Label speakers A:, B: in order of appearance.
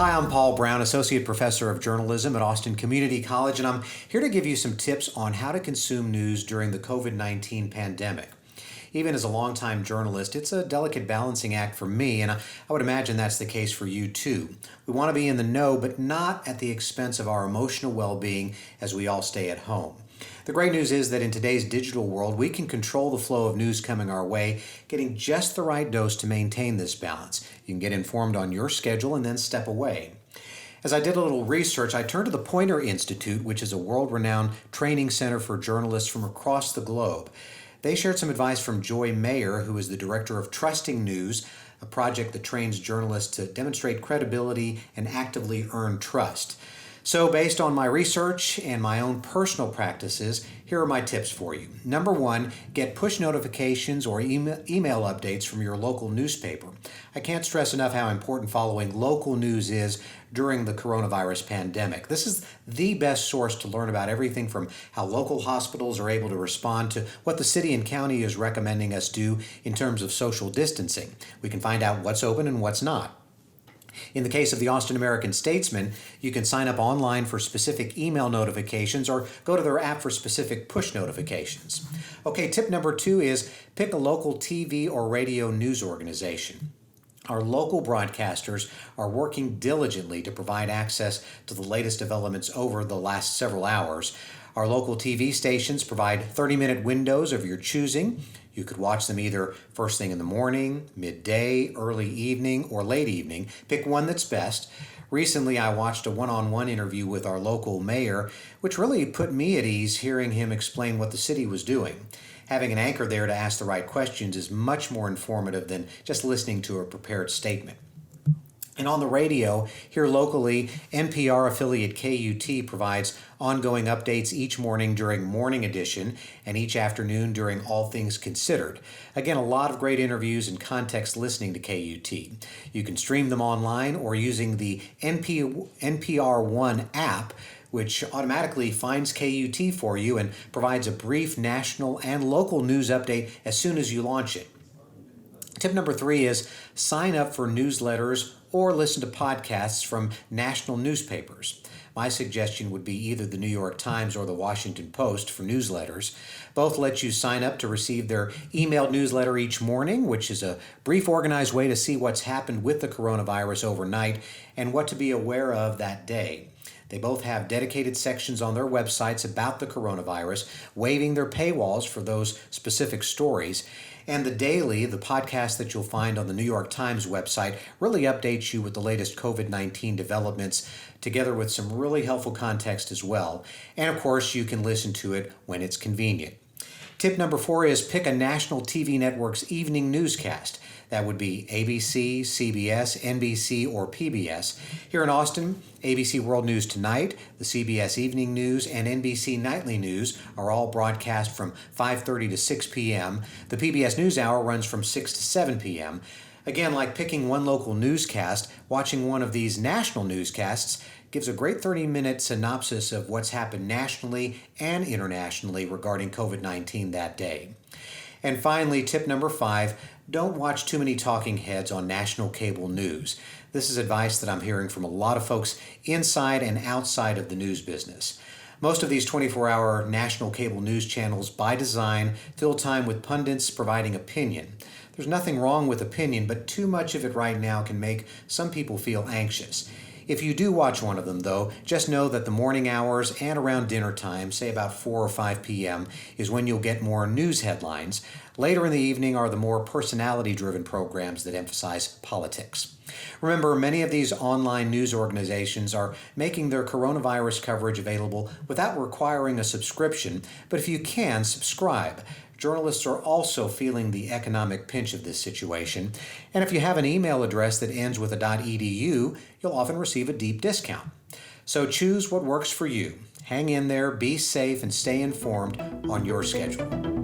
A: Hi, I'm Paul Brown, Associate Professor of Journalism at Austin Community College, and I'm here to give you some tips on how to consume news during the COVID-19 pandemic. Even as a longtime journalist, it's a delicate balancing act for me, and I would imagine that's the case for you too. We want to be in the know, but not at the expense of our emotional well-being as we all stay at home. The great news is that in today's digital world, we can control the flow of news coming our way, getting just the right dose to maintain this balance. You can get informed on your schedule and then step away. As I did a little research, I turned to the Poynter Institute, which is a world-renowned training center for journalists from across the globe. They shared some advice from Joy Mayer, who is the director of Trusting News, a project that trains journalists to demonstrate credibility and actively earn trust. So based on my research and my own personal practices, here are my tips for you. Number one, get push notifications or email updates from your local newspaper. I can't stress enough how important following local news is during the coronavirus pandemic. This is the best source to learn about everything from how local hospitals are able to respond to what the city and county is recommending us do in terms of social distancing. We can find out what's open and what's not. In the case of the Austin American-Statesman, you can sign up online for specific email notifications or go to their app for specific push notifications. Okay, tip number two is pick a local TV or radio news organization. Our local broadcasters are working diligently to provide access to the latest developments over the last several hours. Our local TV stations provide 30-minute windows of your choosing. You could watch them either first thing in the morning, midday, early evening, or late evening. Pick one that's best. Recently, I watched a one-on-one interview with our local mayor, which really put me at ease hearing him explain what the city was doing. Having an anchor there to ask the right questions is much more informative than just listening to a prepared statement. And on the radio, here locally, NPR affiliate KUT provides ongoing updates each morning during Morning Edition and each afternoon during All Things Considered. Again, a lot of great interviews and context listening to KUT. You can stream them online or using the NPR One app, which automatically finds KUT for you and provides a brief national and local news update as soon as you launch it. Tip number three is sign up for newsletters or listen to podcasts from national newspapers. My suggestion would be either the New York Times or the Washington Post for newsletters. Both let you sign up to receive their emailed newsletter each morning, which is a brief, organized way to see what's happened with the coronavirus overnight and what to be aware of that day. They both have dedicated sections on their websites about the coronavirus, waiving their paywalls for those specific stories. And the Daily, the podcast that you'll find on the New York Times website, really updates you with the latest COVID-19 developments, together with some really helpful context as well. And of course, you can listen to it when it's convenient. Tip number four is pick a national TV network's evening newscast. That would be ABC, CBS, NBC, or PBS. Here in Austin, ABC World News Tonight, the CBS Evening News, and NBC Nightly News are all broadcast from 5:30 to 6 p.m. The PBS NewsHour runs from 6 to 7 p.m. Again, like picking one local newscast, watching one of these national newscasts gives a great 30-minute synopsis of what's happened nationally and internationally regarding COVID-19 that day. And finally, tip number five, don't watch too many talking heads on national cable news. This is advice that I'm hearing from a lot of folks inside and outside of the news business. Most of these 24-hour national cable news channels, by design, fill time with pundits providing opinion. There's nothing wrong with opinion, but too much of it right now can make some people feel anxious. If you do watch one of them, though, just know that the morning hours and around dinner time, say about 4 or 5 p.m., is when you'll get more news headlines. Later in the evening are the more personality-driven programs that emphasize politics. Remember, many of these online news organizations are making their coronavirus coverage available without requiring a subscription, but if you can, subscribe. Journalists are also feeling the economic pinch of this situation, and if you have an email address that ends with a .edu, you'll often receive a deep discount. So choose what works for you. Hang in there, be safe, and stay informed on your schedule.